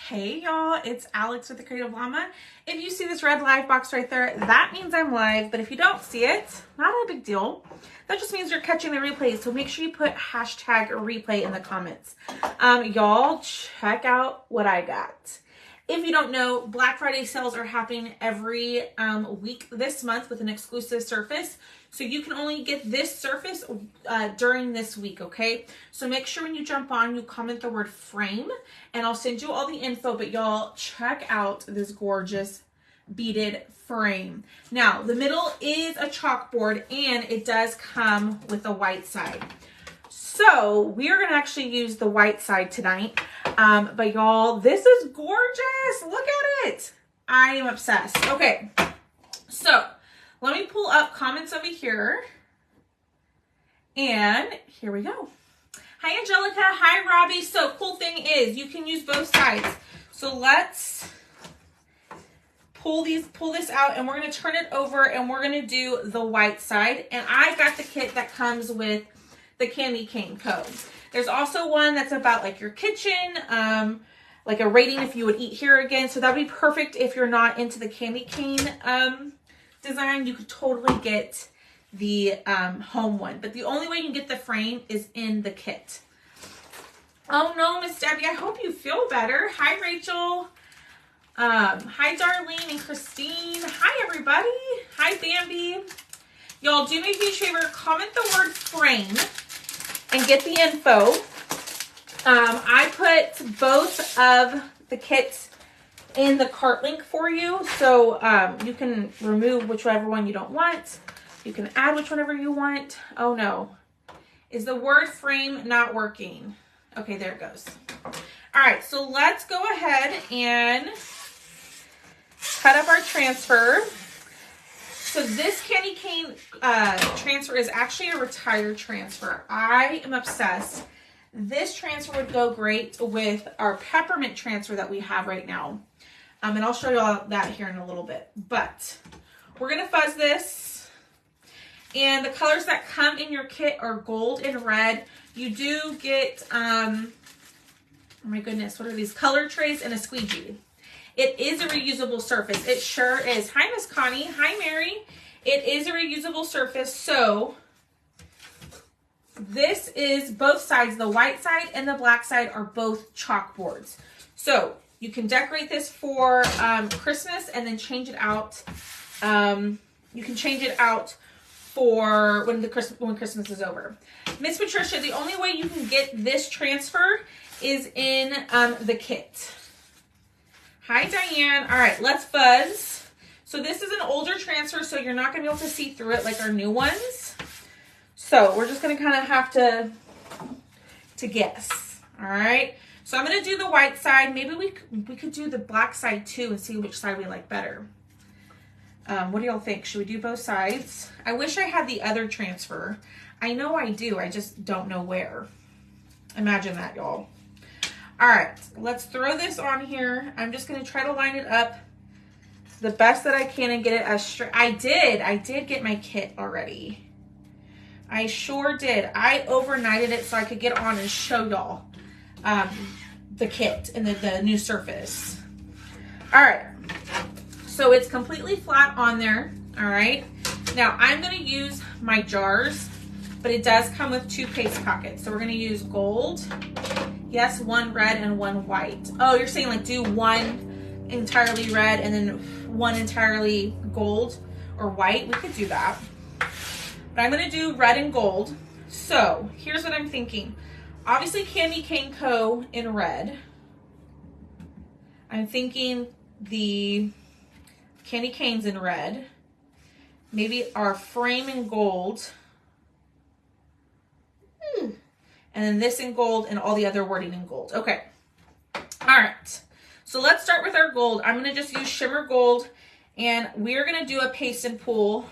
Hey y'all, it's Alex with the Creative Llama. If you see this red live box right there, that means I'm live, but if you don't see it, not a big deal. That just means you're catching the replay, so make sure you put hashtag replay in the comments. Y'all, check out what I got. If you don't know, Black Friday sales are happening every week this month with an exclusive surface. So you can only get this surface during this week, okay? So make sure when you jump on, you comment the word frame, and I'll send you all the info, but y'all check out this gorgeous beaded frame. Now, the middle is a chalkboard, and it does come with a white side. So we're gonna actually use the white side tonight. But y'all, this is gorgeous. Look at it. I am obsessed. Okay, so let me pull up comments over here. And here we go. Hi, Angelica. Hi, Robbie. So cool thing is you can use both sides. So let's pull this out, and we're gonna turn it over, and we're gonna do the white side. And I got the kit that comes with the candy cane code. There's also one that's about like your kitchen, like a rating if you would eat here again. So that would be perfect if you're not into the candy cane design. You could totally get the home one. But the only way you can get the frame is in the kit. Oh no, Miss Debbie, I hope you feel better. Hi, Rachel. Hi, Darlene and Christine. Hi, everybody. Hi, Bambi. Y'all, do me a huge favor. Comment the word frame and get the info. I put both of the kits in the cart link for you, so you can remove whichever one you don't want. You can add whichever you want. Oh no, is the word frame not working? Okay, there it goes. All right, so let's go ahead and cut up our transfer. So this candy cane transfer is actually a retired transfer. I am obsessed. This transfer would go great with our peppermint transfer that we have right now. And I'll show you all that here in a little bit. But we're going to fuzz this. And the colors that come in your kit are gold and red. You do get, oh my goodness, what are these? Color trays and a squeegee. It is a reusable surface. It sure is. Hi, Miss Connie. Hi, Mary. It is a reusable surface. So this is both sides. The white side and the black side are both chalkboards. So you can decorate this for Christmas and then change it out. You can change it out for when Christmas is over. Miss Patricia, the only way you can get this transfer is in the kit. Hi, Diane. All right, let's fuzz. So this is an older transfer, so you're not going to be able to see through it like our new ones. So we're just going to kind of have to guess. All right. So I'm going to do the white side. Maybe we could do the black side too and see which side we like better. What do y'all think? Should we do both sides? I wish I had the other transfer. I know I do. I just don't know where. Imagine that, y'all. All right, let's throw this on here. I'm just going to try to line it up the best that I can and get it as straight. I did get my kit already. I sure did. I overnighted it so I could get on and show y'all the kit and the new surface. All right, so it's completely flat on there. All right, now I'm going to use my jars, but it does come with 2 paste pockets. So we're going to use gold. Yes, 1 red and 1 white. Oh, you're saying like do 1 entirely red and then 1 entirely gold or white? We could do that. But I'm going to do red and gold. So here's what I'm thinking. Obviously Candy Cane Co. in red. I'm thinking the candy canes in red. Maybe our frame in gold. And then this in gold and all the other wording in gold. Okay. All right. So let's start with our gold. I'm going to just use shimmer gold, and we're going to do a paste and pull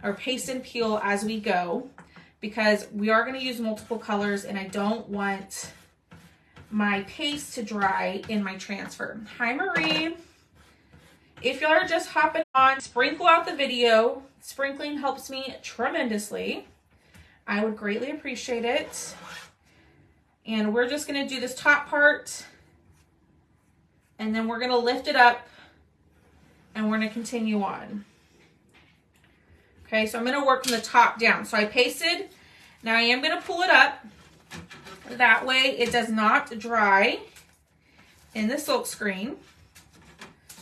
or paste and peel as we go, because we are going to use multiple colors and I don't want my paste to dry in my transfer. Hi, Marie. If y'all are just hopping on, sprinkle out the video. Sprinkling helps me tremendously. I would greatly appreciate it. And we're just going to do this top part And then we're gonna lift it up and we're gonna continue on. Okay, so I'm gonna work from the top down. So I pasted, now I am gonna pull it up. That way it does not dry in the silk screen.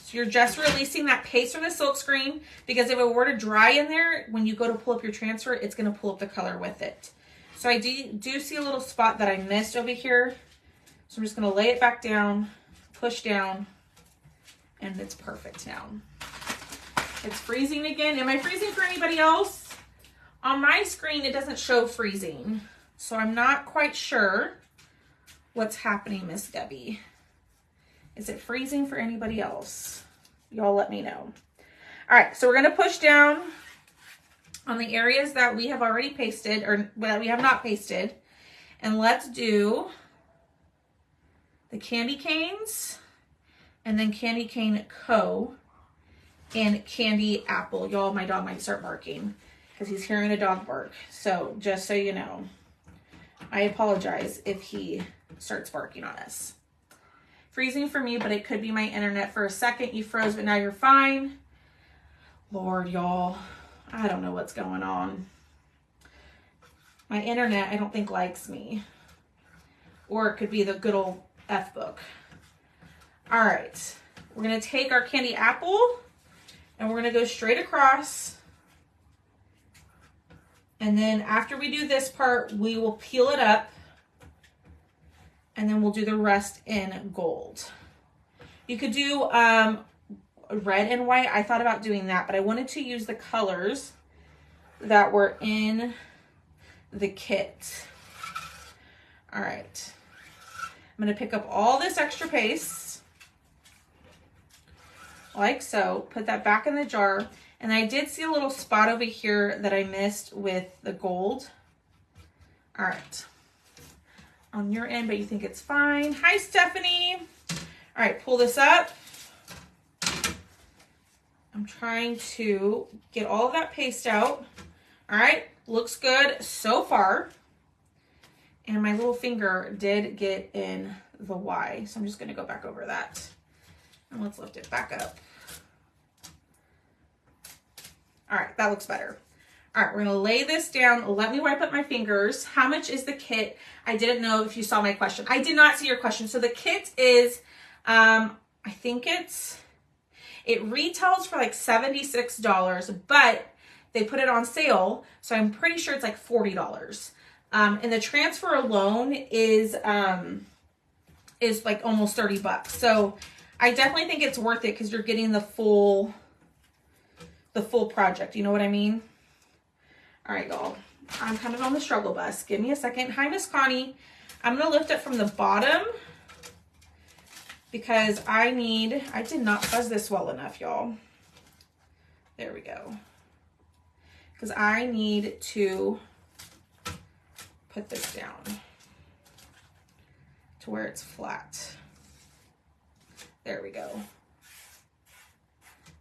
So you're just releasing that paste from the silk screen, because if it were to dry in there, when you go to pull up your transfer, it's gonna pull up the color with it. So I do see a little spot that I missed over here. So I'm just gonna lay it back down, push down, and it's perfect now. It's freezing again. Am I freezing for anybody else? On my screen, it doesn't show freezing. So I'm not quite sure what's happening, Miss Debbie. Is it freezing for anybody else? Y'all let me know. All right, so we're gonna push down on the areas that we have already pasted, or that we have not pasted. And let's do the candy canes, and then Candy Cane Co. and Candy Apple. Y'all, my dog might start barking because he's hearing a dog bark. So just so you know, I apologize if he starts barking on us. Freezing for me, but it could be my internet. For a second you froze, but now you're fine. Lord, y'all, I don't know what's going on. My internet, I don't think, likes me. Or it could be the good old F book. All right, we're gonna take our Candy Apple and we're gonna go straight across. And then after we do this part, we will peel it up, and then we'll do the rest in gold. You could do red and white. I thought about doing that, but I wanted to use the colors that were in the kit. All right, I'm gonna pick up all this extra paste, like so, put that back in the jar. And I did see a little spot over here that I missed with the gold. All right, on your end, but you think it's fine. Hi, Stephanie. All right, pull this up. I'm trying to get all of that paste out. All right, looks good so far. And my little finger did get in the Y, so I'm just gonna go back over that. And let's lift it back up. All right, that looks better. All right, we're gonna lay this down. Let me wipe up my fingers. How much is the kit? I didn't know if you saw my question. I did not see your question. So the kit is, I think it retails for like $76, but they put it on sale. So I'm pretty sure it's like $40. And the transfer alone is like almost 30 bucks. So I definitely think it's worth it because you're getting the full project. You know what I mean? All right, y'all. I'm kind of on the struggle bus. Give me a second. Hi, Miss Connie. I'm going to lift it from the bottom because I did not fuzz this well enough, y'all. There we go. Because I need to put this down to where it's flat. There we go.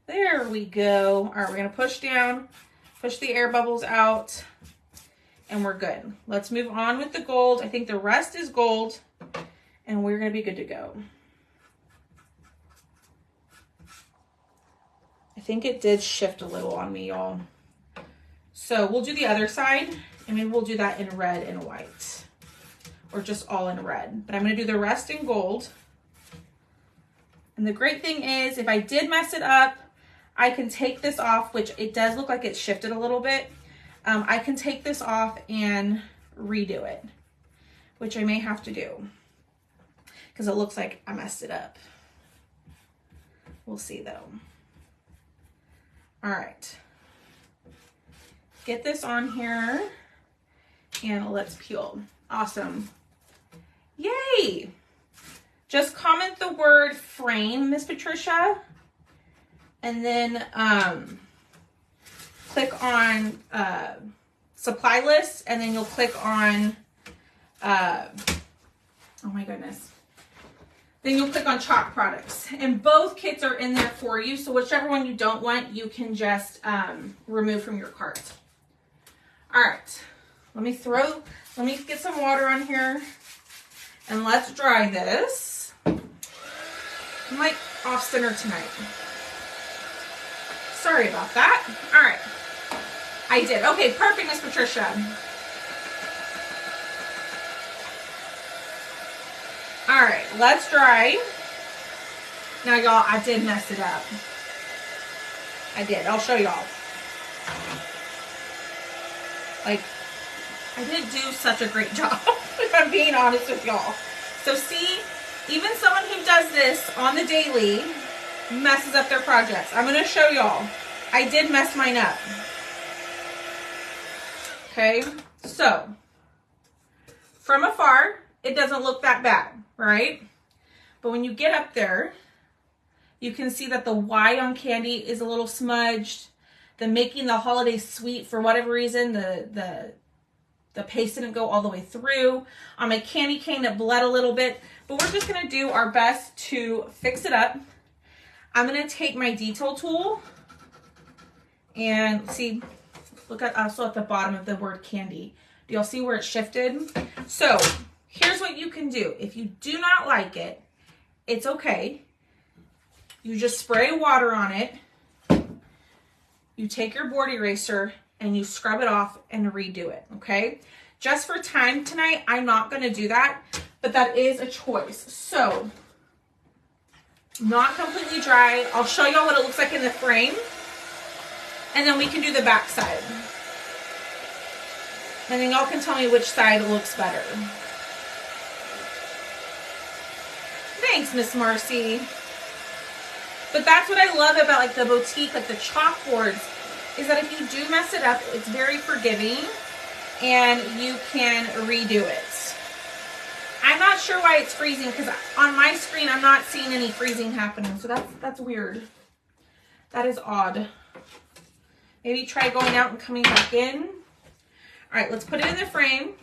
There we go. All right, we're gonna push down, push the air bubbles out, and we're good. Let's move on with the gold. I think the rest is gold, and we're gonna be good to go. I think it did shift a little on me, y'all. So we'll do the other side, and maybe we'll do that in red and white, or just all in red. But I'm gonna do the rest in gold. And the great thing is, if I did mess it up, I can take this off, which it does look like it shifted a little bit. I can take this off and redo it, which I may have to do because it looks like I messed it up. We'll see though. All right. Get this on here and let's peel. Awesome. Yay. Just comment the word frame, Miss Patricia, and then click on supply list, and then you'll click on, oh my goodness. Then you'll click on chalk products, and both kits are in there for you. So whichever one you don't want, you can just remove from your cart. All right, let me get some water on here and let's dry this. I'm like off center tonight. Sorry about that. All right. I did. Okay, perfect, Miss Patricia. All right, let's dry. Now, y'all, I did mess it up. I did. I'll show y'all. Like, I didn't do such a great job, if I'm being honest with y'all. So, see, even someone who does this on the daily messes up their projects. I'm going to show y'all. I did mess mine up. Okay, so from afar, it doesn't look that bad, right? But when you get up there, you can see that the Y on candy is a little smudged. The making the holiday sweet, for whatever reason, the paste didn't go all the way through. On my candy cane, it bled a little bit, but we're just gonna do our best to fix it up. I'm gonna take my detail tool and see, look at also at the bottom of the word candy. Do y'all see where it shifted? So here's what you can do. If you do not like it, it's okay. You just spray water on it. You take your board eraser and you scrub it off and redo it, okay? Just for time tonight, I'm not gonna do that, but that is a choice. So, not completely dry. I'll show y'all what it looks like in the frame, and then we can do the back side. And then y'all can tell me which side looks better. Thanks, Miss Marcy. But that's what I love about like the boutique, like the chalkboards, is that if you do mess it up, it's very forgiving and you can redo it. I'm not sure why it's freezing because on my screen, I'm not seeing any freezing happening. So that's weird. That is odd. Maybe try going out and coming back in. All right, let's put it in the frame.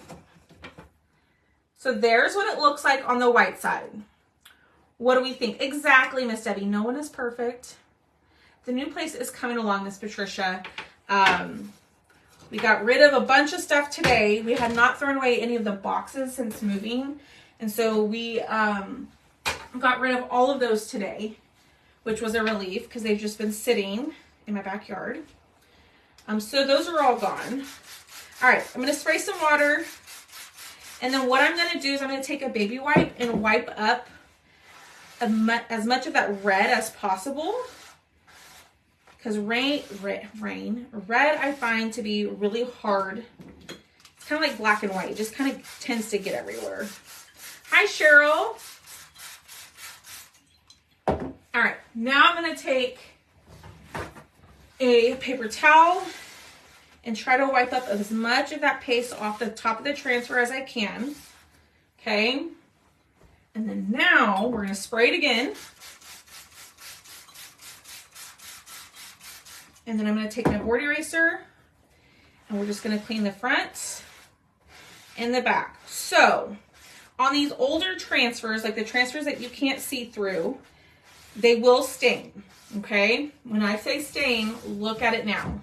So there's what it looks like on the white side. What do we think? Exactly, Miss Debbie. No one is perfect. The new place is coming along, Miss Patricia. We got rid of a bunch of stuff today. We had not thrown away any of the boxes since moving. And so we got rid of all of those today, which was a relief because they've just been sitting in my backyard. So those are all gone. All right, I'm going to spray some water. And then what I'm going to do is I'm going to take a baby wipe and wipe up as much of that red as possible. Because red I find to be really hard. It's kind of like black and white. It just kind of tends to get everywhere. Hi, Cheryl. All right, now I'm going to take a paper towel and try to wipe up as much of that paste off the top of the transfer as I can. Okay. And then now we're going to spray it again. And then I'm going to take my board eraser and we're just going to clean the front and the back. So on these older transfers, like the transfers that you can't see through, they will stain. Okay. When I say stain, look at it now.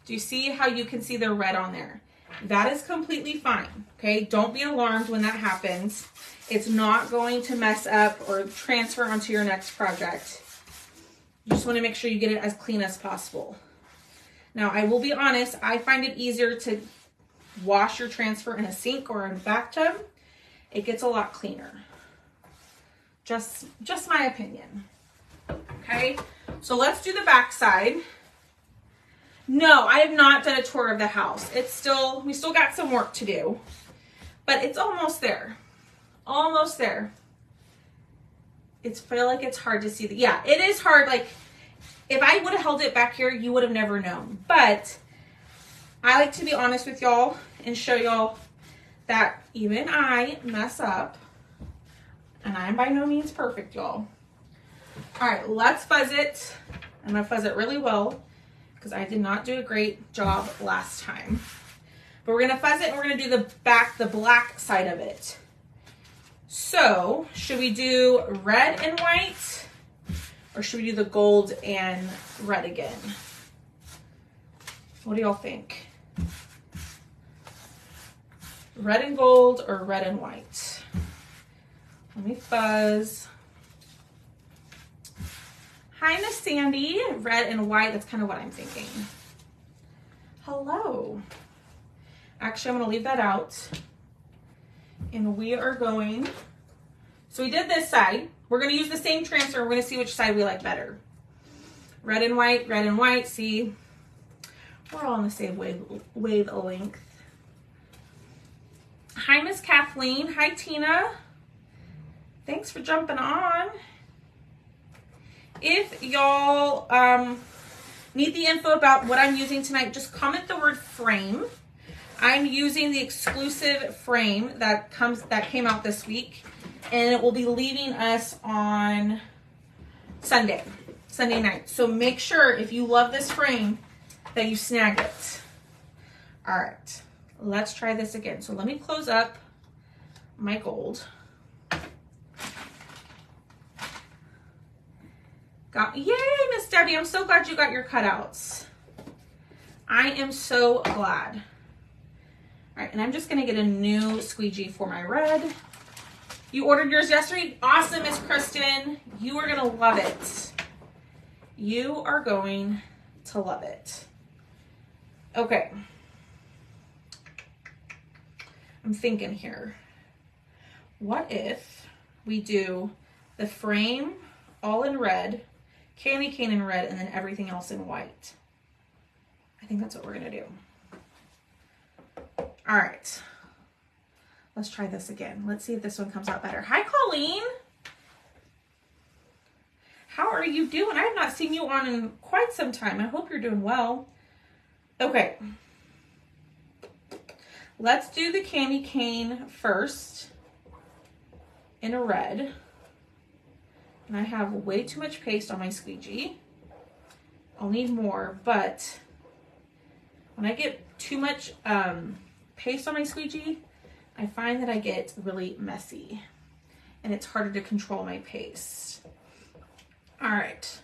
Do you see how you can see the red on there? That is completely fine. Okay. Don't be alarmed when that happens. It's not going to mess up or transfer onto your next project. You just want to make sure you get it as clean as possible. Now, I will be honest, I find it easier to wash your transfer in a sink or in a bathtub. It gets a lot cleaner. Just my opinion. Okay, so let's do the back side. No, I have not done a tour of the house. We still got some work to do, but it's almost there. Almost there. It's feel like it's hard to see. Yeah, it is hard. Like if I would have held it back here, you would have never known. But I like to be honest with y'all and show y'all that even I mess up, and I'm by no means perfect, y'all. All right, let's fuzz it. I'm gonna fuzz it really well because I did not do a great job last time. But we're gonna fuzz it and we're gonna do the black side of it. So, should we do red and white, or should we do the gold and red again? What do y'all think? Red and gold or red and white? Let me fuzz. Hi, Miss Sandy. Red and white. That's kind of what I'm thinking. Hello. Actually, I'm going to leave that out. And we are going, so we did this side. We're going to use the same transfer. We're going to see which side we like better. Red and white. See, we're all on the same wavelength. Hi, Miss Kathleen. Hi, Tina. Thanks for jumping on. If y'all need the info about what I'm using tonight, just comment the word frame. I'm using the exclusive frame that came out this week, and it will be leaving us on Sunday night. So make sure if you love this frame that you snag it. All right, let's try this again. So let me close up my gold. Yay, Miss Debbie, I'm so glad you got your cutouts. I am so glad. All right, and I'm just gonna get a new squeegee for my red. You ordered yours yesterday? Awesome, Miss Kristen. You are gonna love it. You are going to love it. Okay. I'm thinking here. What if we do the frame all in red, candy cane in red, and then everything else in white? I think that's what we're gonna do. All right, let's try this again. Let's see if this one comes out better. Hi, Colleen. How are you doing? I have not seen you on in quite some time. I hope you're doing well. Okay, let's do the candy cane first in a red. And I have way too much paste on my squeegee. I'll need more, but when I get too much paste on my squeegee, I find that I get really messy and it's harder to control my paste. All right.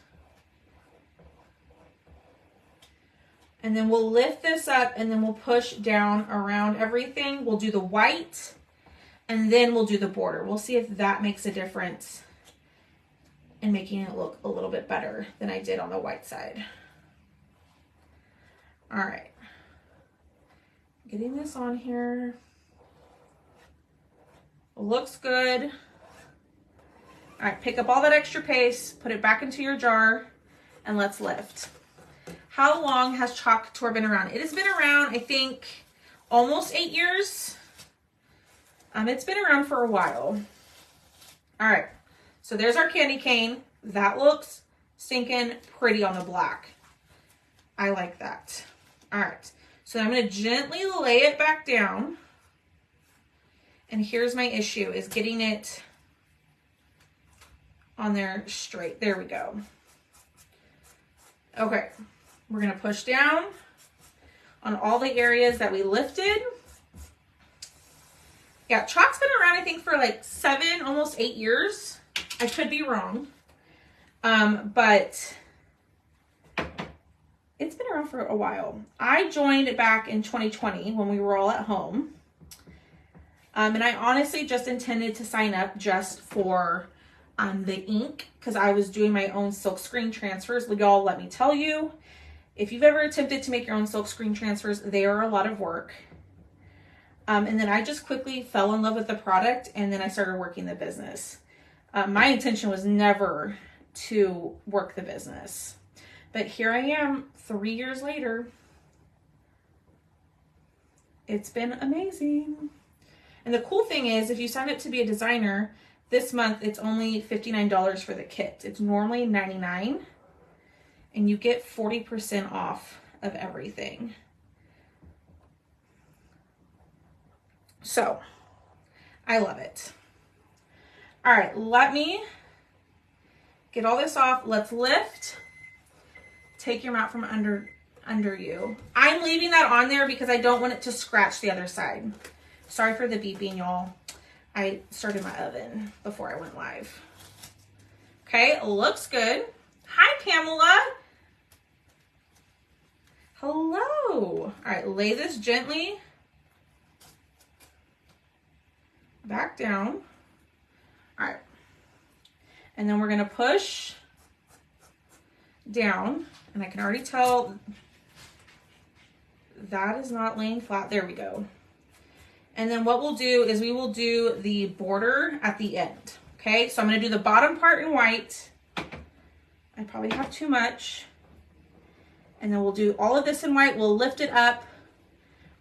And then we'll lift this up and then we'll push down around everything. We'll do the white and then we'll do the border. We'll see if that makes a difference in making it look a little bit better than I did on the white side. All right. Getting this on here. Looks good. All right, pick up all that extra paste, put it back into your jar, and let's lift. How long has Chalk Tour been around? It has been around, I think, almost 8 years. It's been around for a while. All right, so there's our candy cane. That looks stinking pretty on the black. I like that. All right, so I'm gonna gently lay it back down. And here's my issue, is getting it on there straight. There we go. Okay, we're gonna push down on all the areas that we lifted. Yeah, Chalk's been around, I think, for like 7, almost 8 years. I could be wrong. But it's been around for a while. I joined back in 2020 when we were all at home. And I honestly just intended to sign up just for the ink because I was doing my own silk screen transfers. Y'all, let me tell you, if you've ever attempted to make your own silk screen transfers, they are a lot of work. And then I just quickly fell in love with the product and then I started working the business. My intention was never to work the business. But here I am 3 years later. It's been amazing. And the cool thing is, if you sign up to be a designer, this month it's only $59 for the kit. It's normally $99, and you get 40% off of everything. So, I love it. All right, let me get all this off. Let's lift. Take your mat from under you. I'm leaving that on there because I don't want it to scratch the other side. Sorry for the beeping, y'all. I started my oven before I went live. Okay, looks good. Hi, Pamela. Hello. All right, lay this gently back down. All right. And then we're going to push down, and I can already tell that is not laying flat. There we go. And then what we'll do is we will do the border at the end. Okay, so I'm going to do the bottom part in white. I probably have too much. And then we'll do all of this in white. We'll lift it up,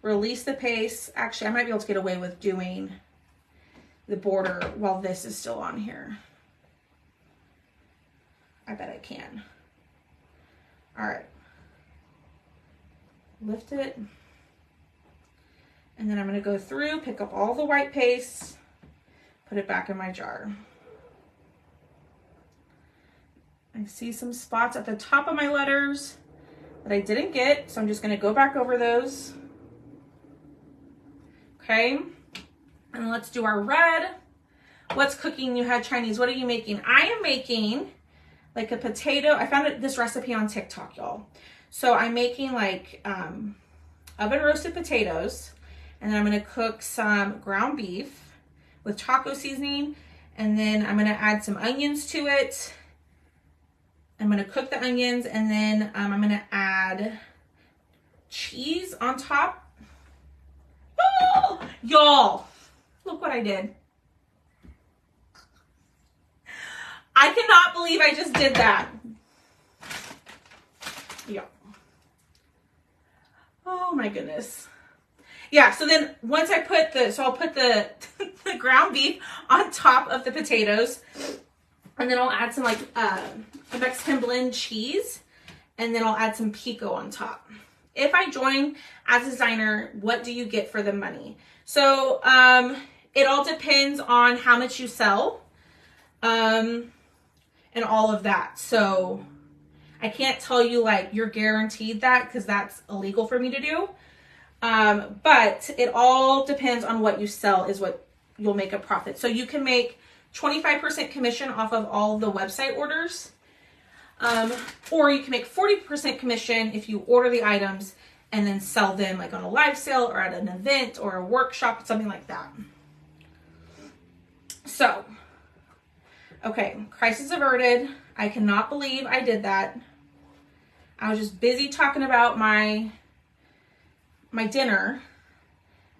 release the paste. Actually, I might be able to get away with doing the border while this is still on here. I bet I can. All right. Lift it. And then I'm going to go through, pick up all the white paste, put it back in my jar. I see some spots at the top of my letters that I didn't get, so I'm just going to go back over those. Okay, and let's do our red. What's cooking? You had Chinese. What are you making? I am making like a potato. I found this recipe on TikTok, y'all. So I'm making like oven roasted potatoes. And then I'm going to cook some ground beef with taco seasoning. And then I'm going to add some onions to it. I'm going to cook the onions. And then I'm going to add cheese on top. Oh, y'all, look what I did. I cannot believe I just did that. Yeah. Oh my goodness. Yeah, so then once I put I'll put the ground beef on top of the potatoes, and then I'll add some like a Mexican blend cheese, and then I'll add some pico on top. If I join as a designer, what do you get for the money? So it all depends on how much you sell, and all of that. So I can't tell you like you're guaranteed that, because that's illegal for me to do. But it all depends on what you sell is what you'll make a profit. So you can make 25% commission off of all the website orders. Or you can make 40% commission if you order the items and then sell them like on a live sale or at an event or a workshop, something like that. So, okay, crisis averted. I cannot believe I did that. I was just busy talking about my dinner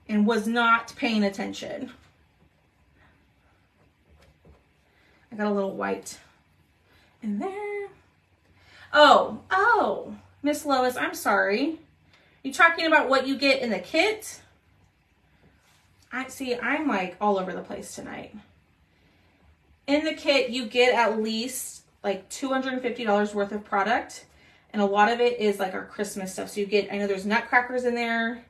and was not paying attention. I got a little white in there. Oh, Miss Lois, I'm sorry. You talking about what you get in the kit? I'm like all over the place tonight. In the kit, you get at least like $250 worth of product. And a lot of it is like our Christmas stuff. So you get, I know there's nutcrackers in there.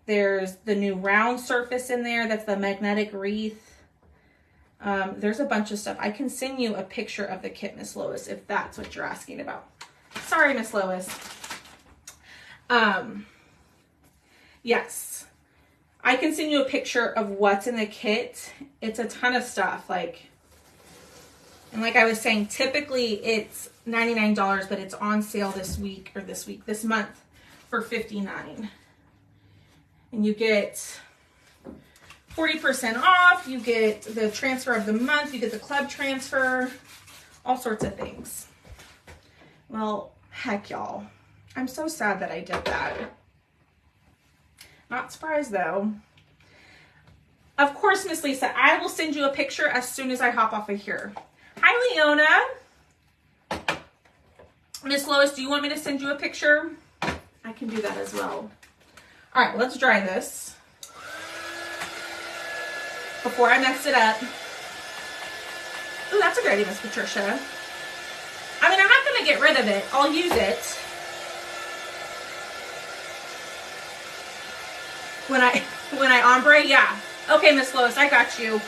There's the new round surface in there. That's the magnetic wreath. There's a bunch of stuff. I can send you a picture of the kit, Miss Lois, if that's what you're asking about. Sorry, Miss Lois. Yes. I can send you a picture of what's in the kit. It's a ton of stuff. And like I was saying, typically it's $99, but it's on sale this month for $59. And you get 40% off, you get the transfer of the month, you get the club transfer, all sorts of things. Well, heck y'all. I'm so sad that I did that. Not surprised though. Of course, Miss Lisa, I will send you a picture as soon as I hop off of here. Hi, Leona. Miss Lois, do you want me to send you a picture? I can do that as well. All right, let's dry this before I mess it up. Ooh, that's a good idea, Miss Patricia. I mean, I'm not going to get rid of it. I'll use it when I ombre. Yeah. Okay, Miss Lois, I got you.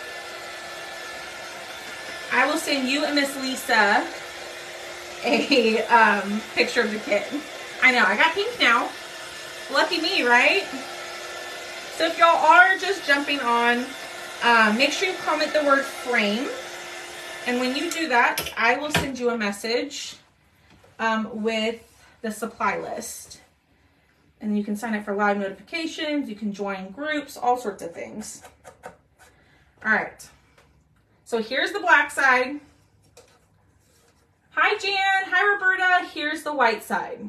I will send you and Miss Lisa a picture of the kit. I know, I got pink now. Lucky me, right? So if y'all are just jumping on, make sure you comment the word frame. And when you do that, I will send you a message with the supply list. And you can sign up for live notifications. You can join groups, all sorts of things. All right. So here's the black side. Hi, Jan. Hi, Roberta. Here's the white side.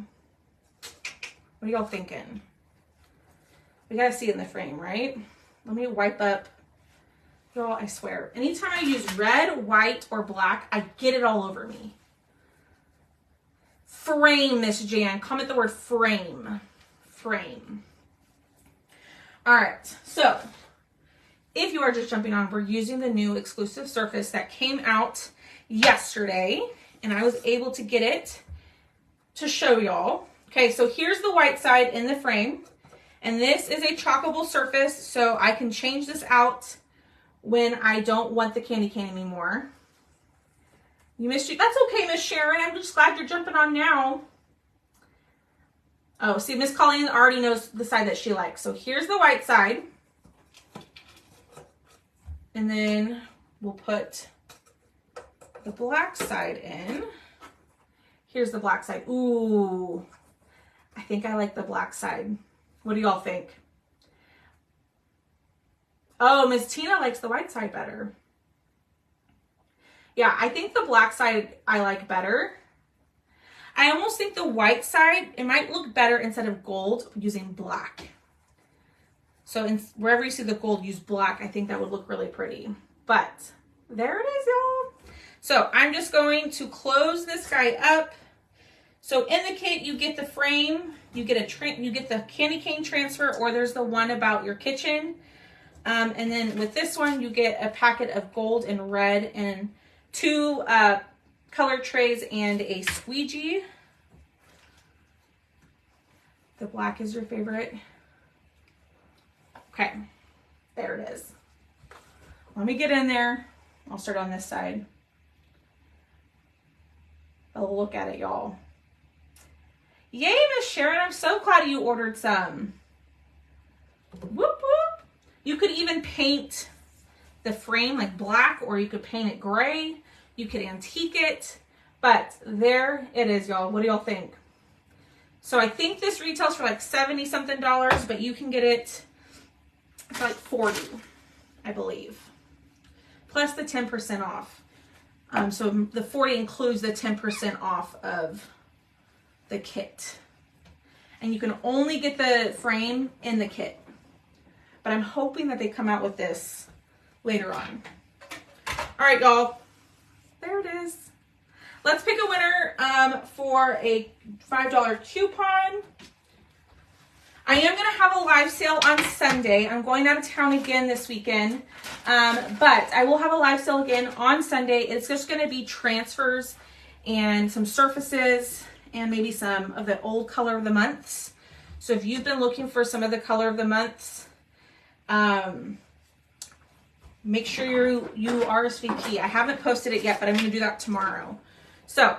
What are y'all thinking? We gotta see it in the frame, right? Let me wipe up. Y'all, I swear, anytime I use red, white, or black, I get it all over me. Frame, Miss Jan. Comment the word frame. Frame. All right, so if you are just jumping on, we're using the new exclusive surface that came out yesterday, and I was able to get it to show y'all. Okay, so here's the white side in the frame, and this is a chalkable surface, so I can change this out when I don't want the candy cane anymore. You missed you. That's okay, Miss Sharon. I'm just glad you're jumping on now. Oh, see, Miss Colleen already knows the side that she likes. So here's the white side. And then we'll put the black side in. Here's the black side. Ooh, I think I like the black side. What do y'all think? Oh, Miss Tina likes the white side better. Yeah, I think the black side I like better. I almost think the white side, it might look better instead of gold using black. So wherever you see the gold, use black. I think that would look really pretty. But there it is, y'all. So I'm just going to close this guy up. So in the kit, you get the frame, you get the candy cane transfer, or there's the one about your kitchen. And then with this one, you get a packet of gold and red and 2 color trays and a squeegee. The black is your favorite. Okay, there it is. Let me get in there. I'll start on this side. Oh, look at it, y'all. Yay, Miss Sharon, I'm so glad you ordered some. Whoop, whoop. You could even paint the frame like black, or you could paint it gray. You could antique it, but there it is, y'all. What do y'all think? So I think this retails for like $70 something, but you can get it for like $40, I believe, plus the 10% off. So the 40 includes the 10% off of the kit, and you can only get the frame in the kit, but I'm hoping that they come out with this later on. All right, y'all. There it is. Let's pick a winner for a $5 coupon. I am going to have a live sale on Sunday. I'm going out of town again this weekend, but I will have a live sale again on Sunday. It's just going to be transfers and some surfaces and maybe some of the old color of the months. So if you've been looking for some of the color of the months, make sure you RSVP. I haven't posted it yet, but I'm going to do that tomorrow. So,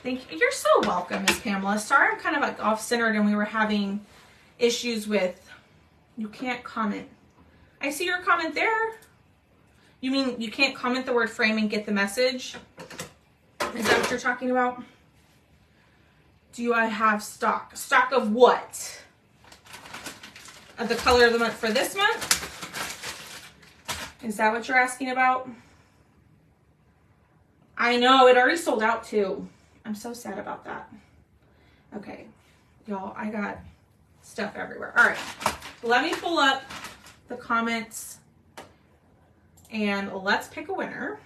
thank you. You're so welcome, Miss Pamela. Sorry I'm kind of like off-centered and we were having issues with, you can't comment. I see your comment there. You mean you can't comment the word frame and get the message? Is that what you're talking about? Do I have stock? Stock of what? Of the color of the month for this month? Is that what you're asking about? I know, it already sold out too. I'm so sad about that. Okay, y'all, I got stuff everywhere. All right, let me pull up the comments and let's pick a winner.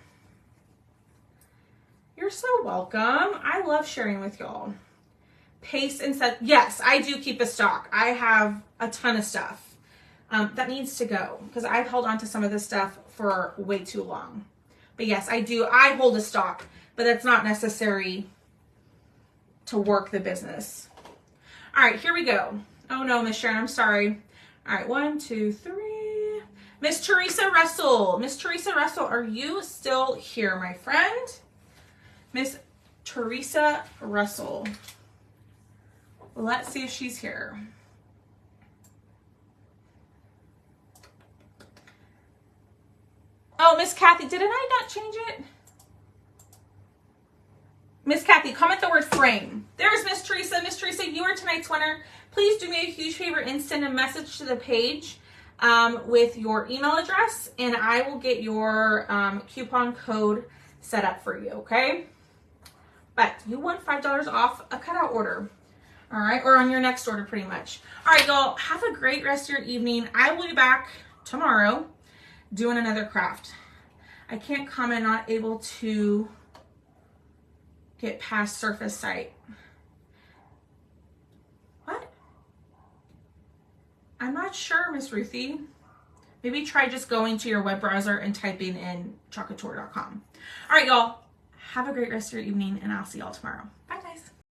You're so welcome. I love sharing with y'all. Pace and set. Yes, I do keep a stock. I have a ton of stuff. That needs to go because I've held on to some of this stuff for way too long. But yes, I do. I hold a stock, but that's not necessary to work the business. All right, here we go. Oh no, Miss Sharon, I'm sorry. All right, 1, 2, 3. Miss Teresa Russell. Miss Teresa Russell, are you still here, my friend? Miss Teresa Russell. Let's see if she's here. Oh, Miss Kathy, didn't I not change it? Miss Kathy, comment the word frame. There's Miss Teresa. Miss Teresa, you are tonight's winner. Please do me a huge favor and send a message to the page with your email address, and I will get your coupon code set up for you, okay? But you want $5 off a cutout order, all right? Or on your next order, pretty much. All right, y'all, have a great rest of your evening. I will be back tomorrow doing another craft. I can't comment, not able to get past Surface site. What? I'm not sure, Miss Ruthie. Maybe try just going to your web browser and typing in chocolatour.com. All right, y'all. Have a great rest of your evening, and I'll see y'all tomorrow. Bye, guys.